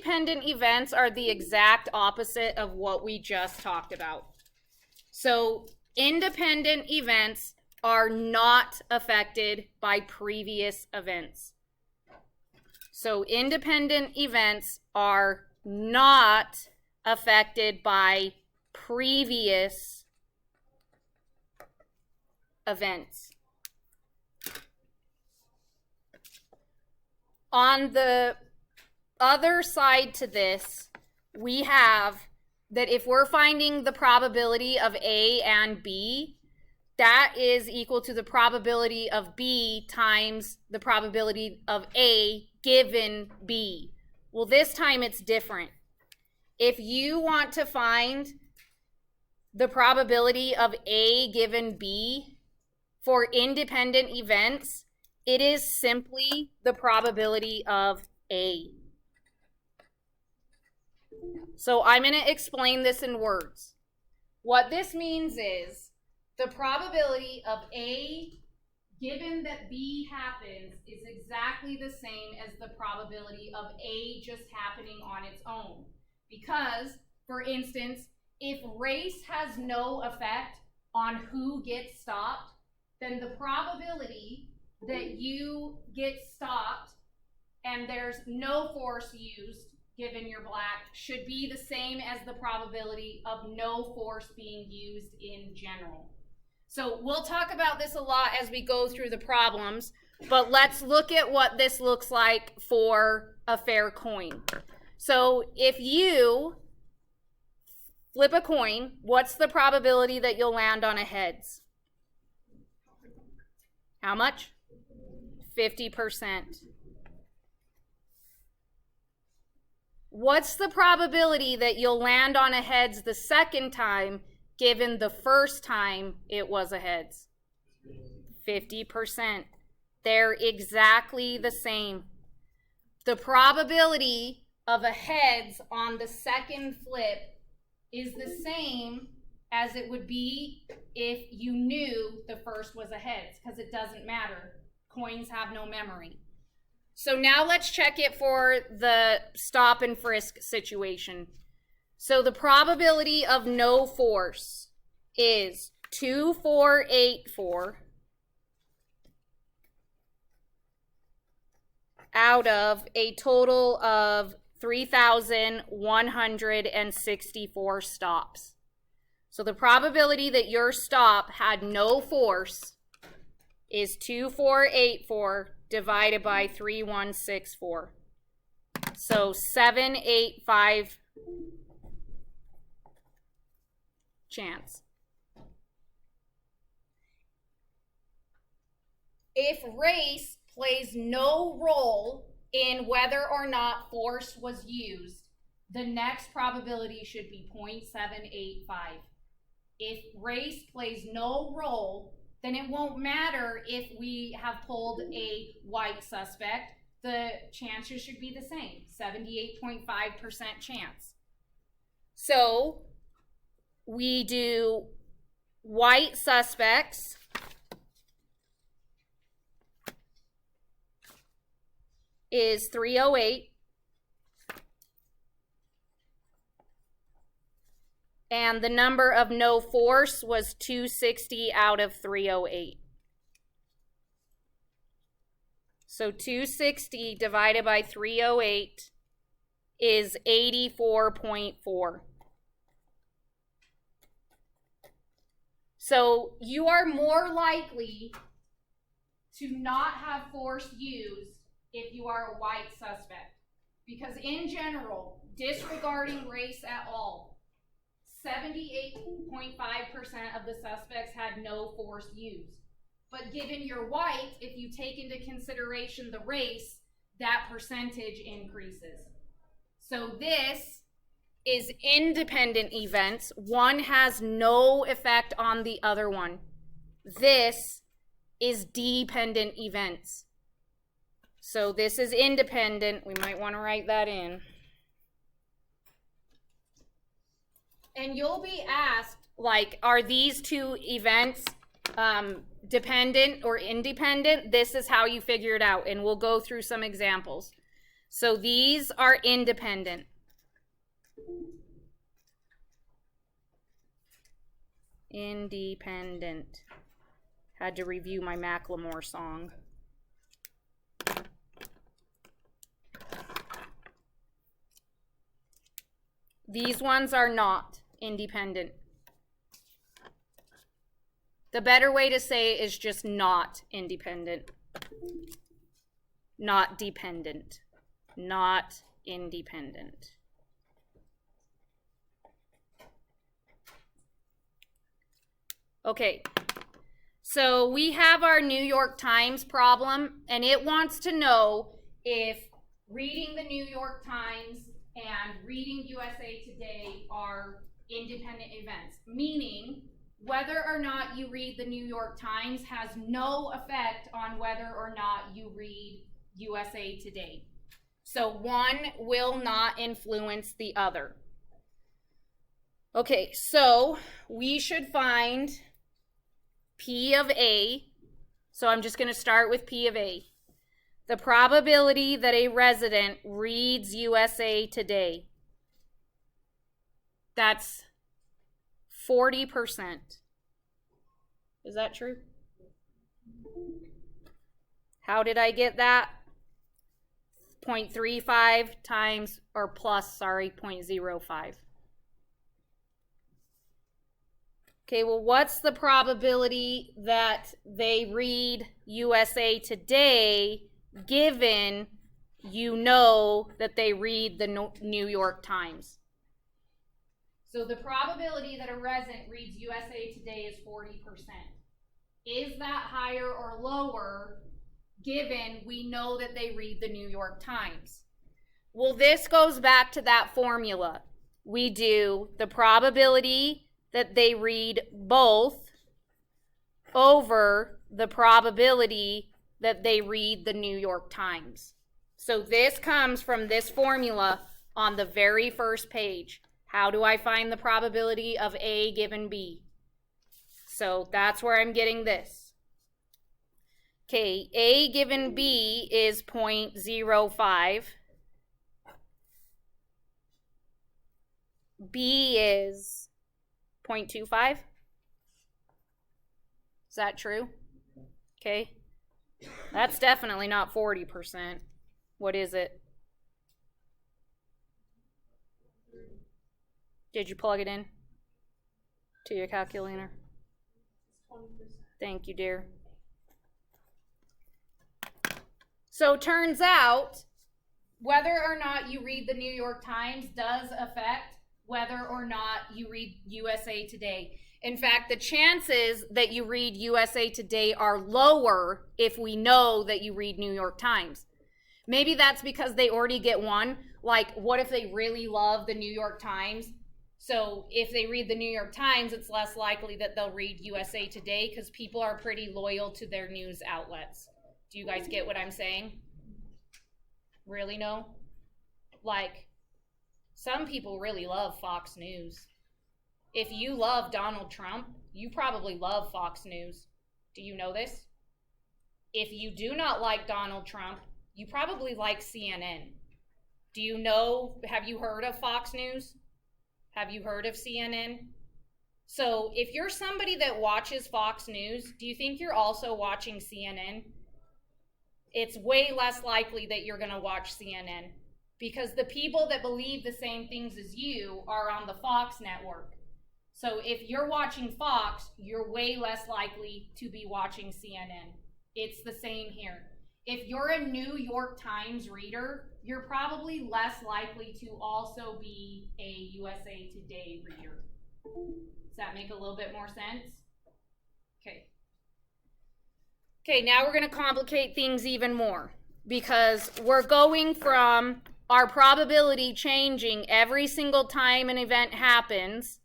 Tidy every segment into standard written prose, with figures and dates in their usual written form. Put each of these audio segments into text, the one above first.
independent events are the exact opposite of what we just talked about. So independent events are not affected by previous events. So independent events are not affected by previous events. On the other side to this, we have that if we're finding the probability of A and B, that is equal to the probability of B times the probability of A given B. Well, this time it's different. If you want to find the probability of A given B for independent events, it is simply the probability of A. So I'm going to explain this in words. What this means is the probability of A given that B happens is exactly the same as the probability of A just happening on its own. Because, for instance, if race has no effect on who gets stopped, then the probability that you get stopped and there's no force used given you're black should be the same as the probability of no force being used in general. So we'll talk about this a lot as we go through the problems, but let's look at what this looks like for a fair coin. So if you flip a coin, what's the probability that you'll land on a heads? How much? 50%. What's the probability that you'll land on a heads the second time given the first time it was a heads? 50%. They're exactly the same. The probability of a heads on the second flip is the same as it would be if you knew the first was a heads, because it doesn't matter. Coins have no memory. So now let's check it for the stop and frisk situation. So the probability of no force is 2484 out of a total of 3,164 stops. So the probability that your stop had no force is 2484 divided by 3164. So 785 chance. If race plays no role in whether or not force was used, the next probability should be 0.785. If race plays no role, then it won't matter if we have pulled a white suspect. The chances should be the same, 78.5% chance. So we do white suspects is 308. And the number of no force was 260 out of 308. So 260 divided by 308 is 84.4. So you are more likely to not have force used if you are a white suspect. Because in general, disregarding race at all, 78.5% of the suspects had no force used. But given you're white, if you take into consideration the race, that percentage increases. So this is independent events. One has no effect on the other one. This is dependent events. So this is independent. We might want to write that in. And you'll be asked, like, are these two events dependent or independent? This is how you figure it out, and we'll go through some examples. So these are independent. Independent. Had to review my Macklemore song. These ones are not independent. The better way to say it is just not independent. Not dependent. Not independent. Okay, so we have our New York Times problem, and it wants to know if reading the New York Times and reading USA Today are independent events, meaning whether or not you read the New York Times has no effect on whether or not you read USA Today. So one will not influence the other. Okay, so we should find P of A. So I'm just going to start with P of A. The probability that a resident reads USA Today. That's 40%. Is that true? How did I get that? 0.35 times, or plus, sorry, 0.05. Okay, well, what's the probability that they read USA Today given you know that they read the New York Times? So the probability that a resident reads USA Today is 40%. Is that higher or lower given we know that they read the New York Times? Well, this goes back to that formula. We do the probability that they read both over the probability that they read the New York Times. So this comes from this formula on the very first page. How do I find the probability of A given B? So that's where I'm getting this. Okay, A given B is 0.05. B is 0.25. Is that true? Okay. That's definitely not 40%. What is it? Did you plug it in to your calculator? 20%. Thank you, dear. So turns out whether or not you read the New York Times does affect whether or not you read USA Today. In fact, the chances that you read USA Today are lower if we know that you read New York Times. Maybe that's because they already get one. Like, what if they really love the New York Times? So if they read the New York Times, it's less likely that they'll read USA Today because people are pretty loyal to their news outlets. Do you guys get what I'm saying? Really no? Like, some people really love Fox News. If you love Donald Trump, you probably love Fox News. Do you know this? If you do not like Donald Trump, you probably like CNN. Do you know, have you heard of Fox News? Have you heard of CNN? So if you're somebody that watches Fox News, do you think you're also watching CNN? It's way less likely that you're going to watch CNN because the people that believe the same things as you are on the Fox network. So if you're watching Fox, you're way less likely to be watching CNN. It's the same here. If you're a New York Times reader, you're probably less likely to also be a USA Today reader. Does that make a little bit more sense? Okay. Okay, now we're going to complicate things even more because we're going from our probability changing every single time an event happens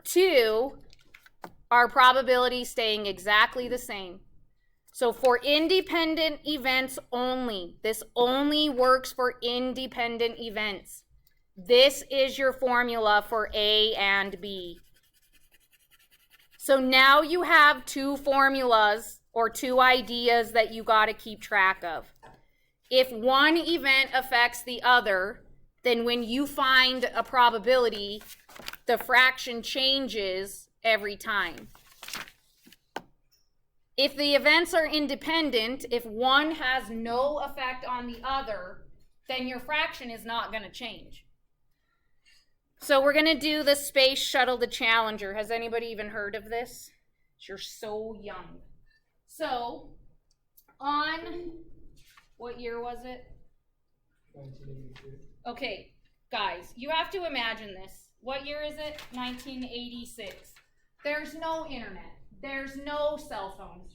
to our probability staying exactly the same. So for independent events only, this only works for independent events. This is your formula for A and B. So now you have two formulas or two ideas that you got to keep track of. if one event affects the other, then when you find a probability, the fraction changes every time. If the events are independent, if one has no effect on the other, then your fraction is not going to change. So we're going to do the Space Shuttle to Challenger. Has anybody even heard of this? You're so young. So, on, what year was it? 1983. Okay, guys, you have to imagine this. What year is it? 1986. There's no internet. There's no cell phones.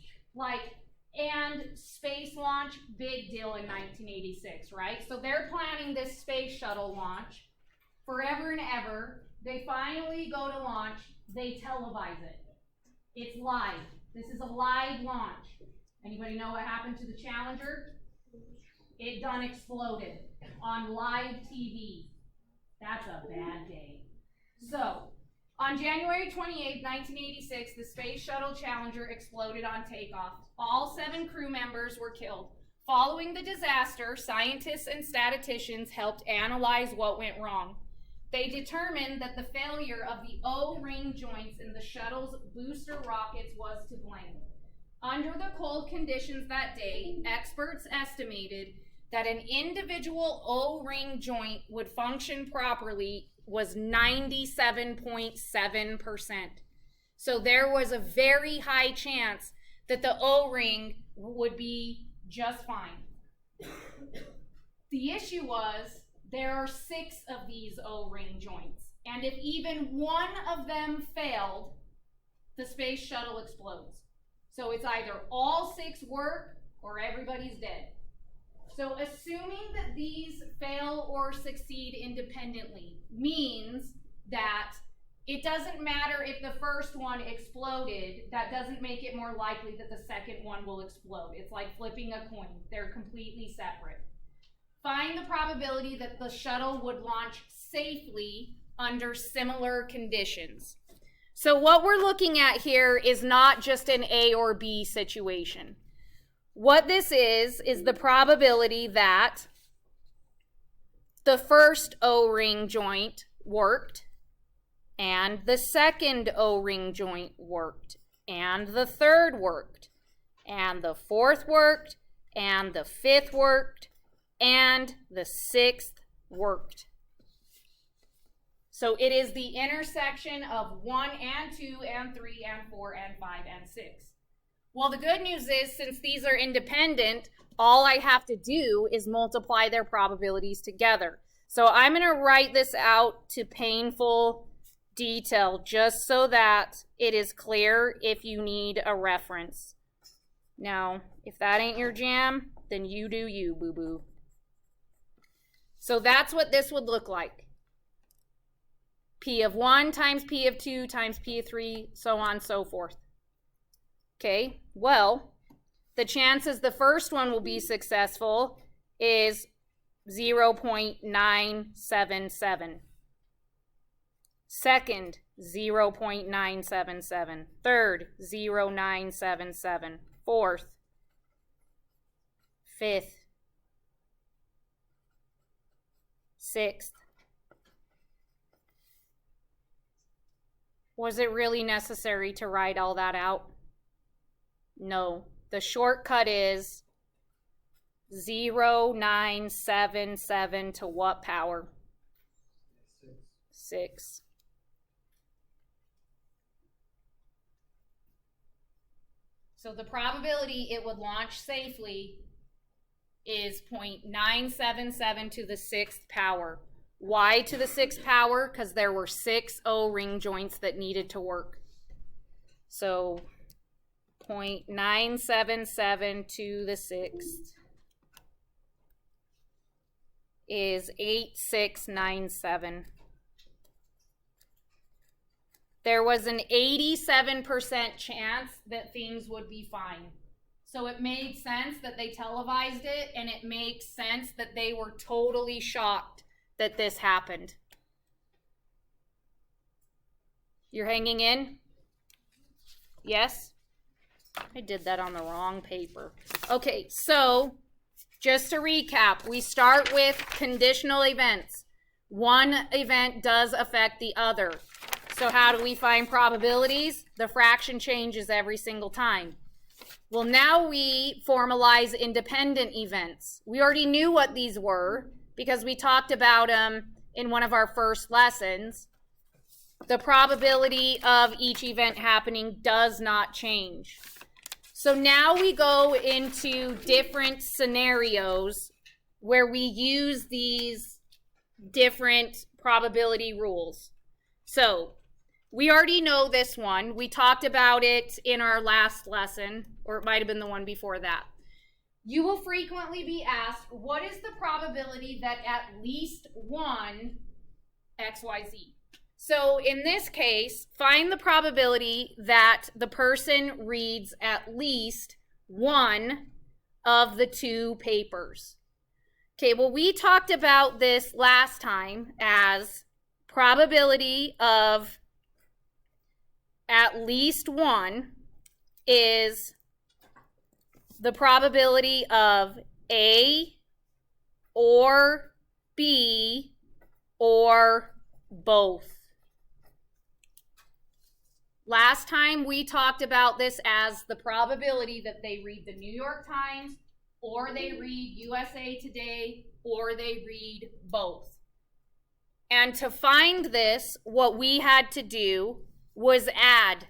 And space launch, big deal in 1986, right? So they're planning this space shuttle launch forever and ever. They finally go to launch. They televise it. It's live. This is a live launch. Anybody know what happened to the Challenger? It done exploded on live TV. That's a bad day. So, on January 28, 1986, the Space Shuttle Challenger exploded on takeoff. All 7 crew members were killed. Following the disaster, scientists and statisticians helped analyze what went wrong. They determined that the failure of the O-ring joints in the shuttle's booster rockets was to blame. Under the cold conditions that day, experts estimated that an individual O-ring joint would function properly was 97.7%. So there was a very high chance that the O-ring would be just fine. The issue was there are 6 of these O-ring joints, and if even one of them failed, the space shuttle explodes. So it's either all 6 work or everybody's dead. So assuming that these fail or succeed independently means that it doesn't matter if the first one exploded, that doesn't make it more likely that the second one will explode. It's like flipping a coin. They're completely separate. Find the probability that the shuttle would launch safely under similar conditions. So what we're looking at here is not just an A or B situation. What this is the probability that the first O-ring joint worked, and the second O-ring joint worked, and the third worked, and the fourth worked, and the fifth worked, and the sixth worked. So it is the intersection of 1 and 2 and 3 and 4 and 5 and 6. Well, the good news is, since these are independent, all I have to do is multiply their probabilities together. So I'm going to write this out to painful detail just so that it is clear if you need a reference. Now, if that ain't your jam, then you do you, boo-boo. So that's what this would look like. P of 1 times P of 2 times P of 3, so on and so forth. Okay, well, the chances the first one will be successful is 0.977. Second, 0.977. Third, 0.977. Fourth, fifth, sixth. Was it really necessary to write all that out? No. The shortcut is 0.977 to what power? 6. So the probability it would launch safely is 0.977 to the 6th power. Why to the 6th power? Because there were 6 O-ring joints that needed to work. So 0.977 to the 6th is 8697. There was an 87% chance that things would be fine. So it made sense that they televised it, and it makes sense that they were totally shocked that this happened. You're hanging in? Yes? I did that on the wrong paper. Okay, so Just to recap, we start with conditional events. One event does affect the other. So how do we find probabilities? The fraction changes every single time. Well, now we formalize independent events. We already knew what these were because we talked about them in one of our first lessons. The probability of each event happening does not change. So now we go into different scenarios where we use these different probability rules. So we already know this one. We talked about it in our last lesson, or it might have been the one before that. You will frequently be asked, what is the probability that at least one XYZ? So in this case, find the probability that the person reads at least one of the two papers. Okay, well, we talked about this last time as probability of at least one is the probability of A or B or both. Last time we talked about this as the probability that they read the New York Times or they read USA Today or they read both. And to find this, what we had to do was add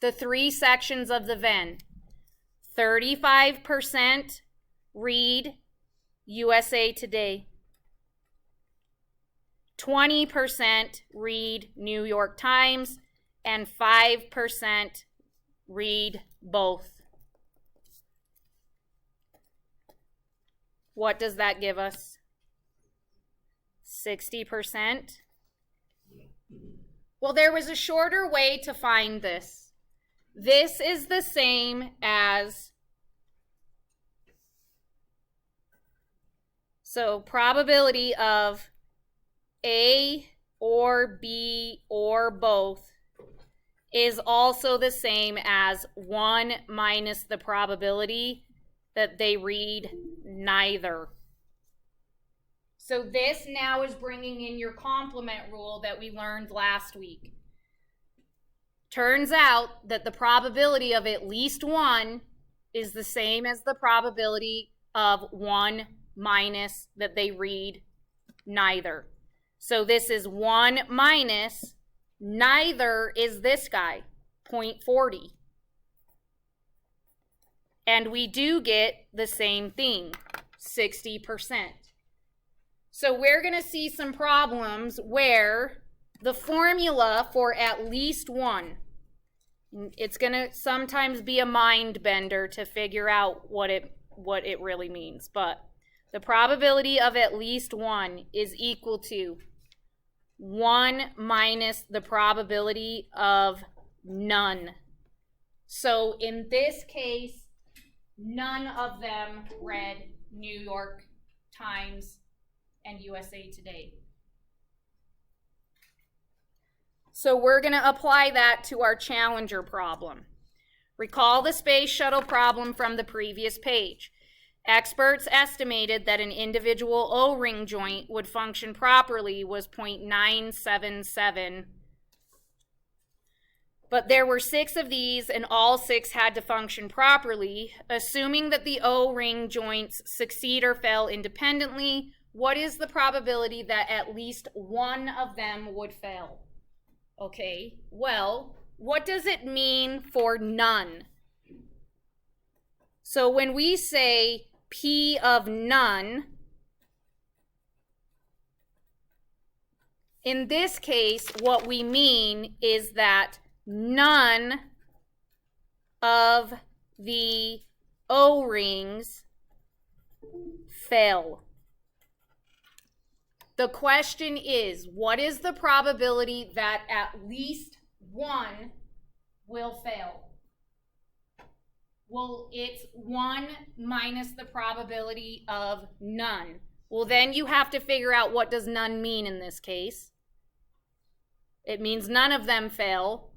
the three sections of the Venn. 35% read USA Today. 20% read New York Times. And 5% read both. What does that give us? 60%. Well, there was a shorter way to find this. This is the same as, so probability of A or B or both is also the same as 1 minus the probability that they read neither. So this now is bringing in your complement rule that we learned last week. Turns out that the probability of at least one is the same as the probability of 1 minus that they read neither. So this is 1 minus neither is this guy, 0.40. And we do get the same thing, 60%. So we're going to see some problems where the formula for at least one, it's going to sometimes be a mind bender to figure out what it really means. But the probability of at least one is equal to 1 minus the probability of none. So in this case, none of them read New York Times and USA Today. So we're going to apply that to our Challenger problem. Recall the space shuttle problem from the previous page. Experts estimated that an individual O-ring joint would function properly was 0.977. But there were 6 of these and all 6 had to function properly. Assuming that the O-ring joints succeed or fail independently, what is the probability that at least one of them would fail? Okay, well, what does it mean for none? So when we say P of none, in this case, what we mean is that none of the O-rings fail. The question is, what is the probability that at least one will fail? Well, it's 1 minus the probability of none. Well, then you have to figure out what does none mean in this case. It means none of them fail,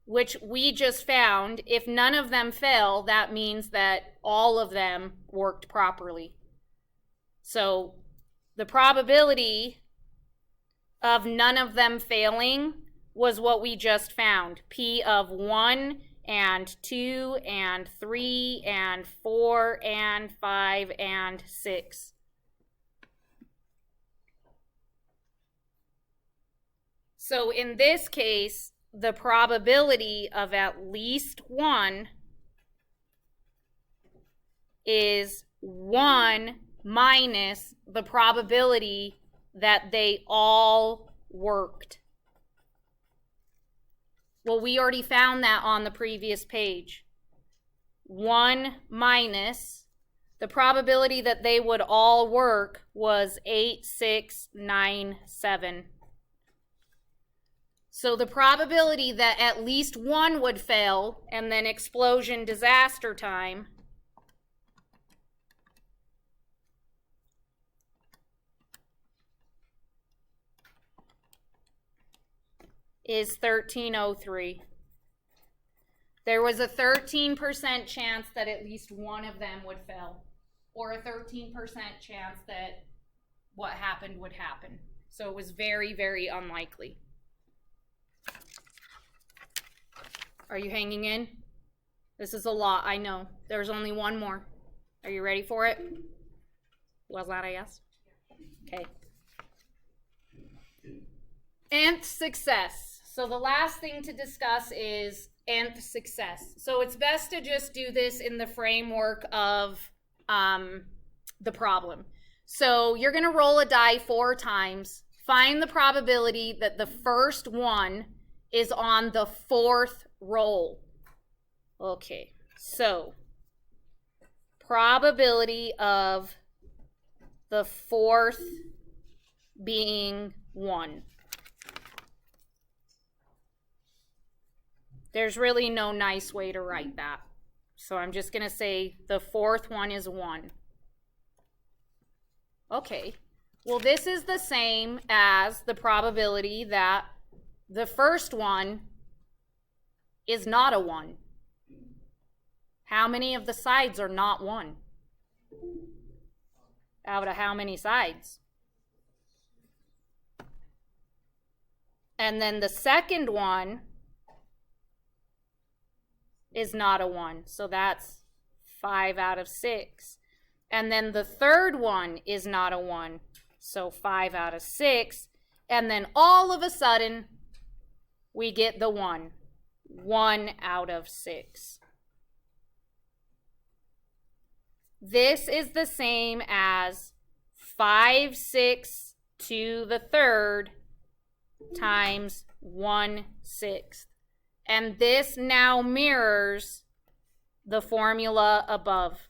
which we just found. If none of them fail, that means that all of them worked properly. So the probability of none of them failing was what we just found. P of 1 and 2 and 3 and 4 and 5 and 6. So in this case, the probability of at least 1 is 1 minus the probability that they all worked. Well, we already found that on the previous page. 1 minus the probability that they would all work was 8, 6, 9, 7. So the probability that at least 1 would fail and then explosion disaster time is 1303. There was a 13% chance that at least 1 of them would fail, or a 13% chance that what happened would happen. So it was very, very unlikely. Are you hanging in? This is a lot, I know. There's only one more. Are you ready for it? Was that a yes? Okay. Nth success. So the last thing to discuss is nth success. So it's best to just do this in the framework of the problem. So you're going to roll a die 4 times. Find the probability that the first one is on the 4th roll. Okay, so probability of the 4th being 1. There's really no nice way to write that. So I'm just going to say the 4th one is 1. Okay, well this is the same as the probability that the first one is not a 1. How many of the sides are not 1? Out of how many sides? And then the second one is not a 1. So that's 5 out of 6. And then the third one is not a 1. So 5 out of 6. And then all of a sudden, we get the 1. 1 out of 6. This is the same as 5, 6 to the third times 1/6. And this now mirrors the formula above.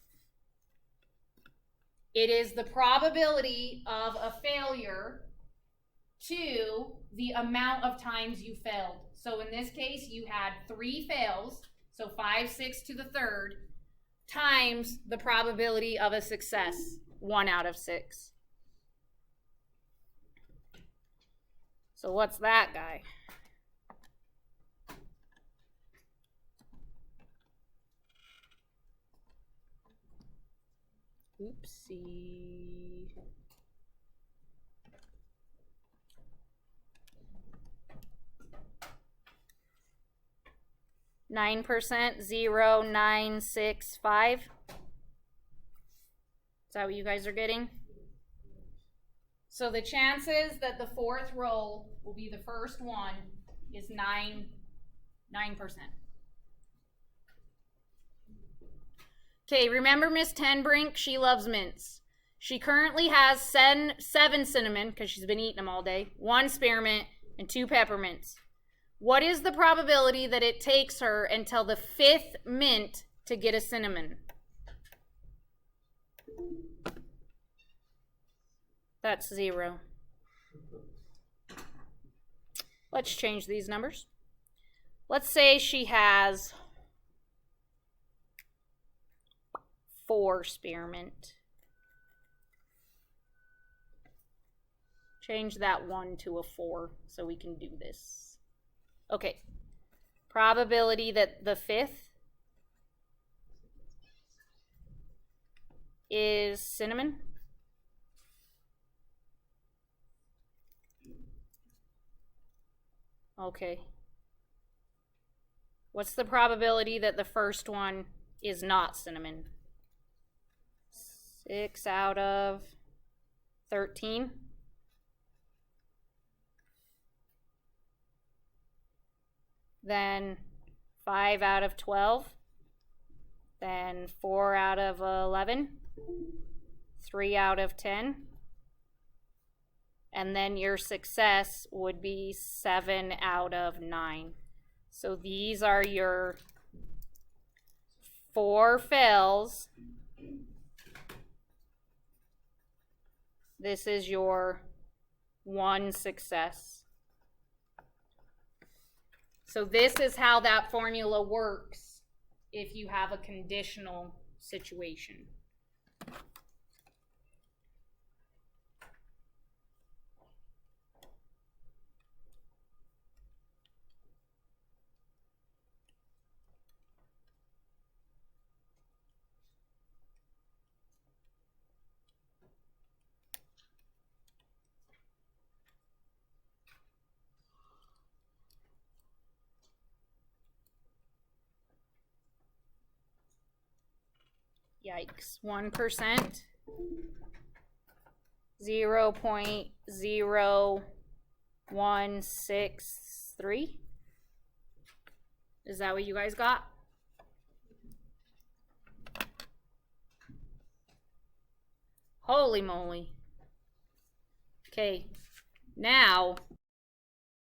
It is the probability of a failure to the amount of times you failed. So in this case, you had 3 fails, so 5, 6 to the third, times the probability of a success, 1 out of 6. So what's that guy? Oopsie. %, 0, 9, 6, 5. Is that what you guys are getting? So the chances that the 4th roll will be the first one is 9%. Okay, remember Miss Tenbrink? She loves mints. She currently has 7 cinnamon, because she's been eating them all day, 1 spearmint, and 2 peppermints. What is the probability that it takes her until the 5th mint to get a cinnamon? That's 0. Let's change these numbers. Let's say she has 4 spearmint. Change that 1 to a 4 so we can do this. Okay, probability that the 5th is cinnamon. Okay. What's the probability that the first one is not cinnamon? 6 out of 13. Then 5 out of 12. Then 4 out of 11. 3 out of 10. And then your success would be 7 out of 9. So these are your 4 fails. This is your 1 success. So this is how that formula works if you have a conditional situation. Yikes. 1%. 0.0163. Is that what you guys got? Holy moly. Okay, now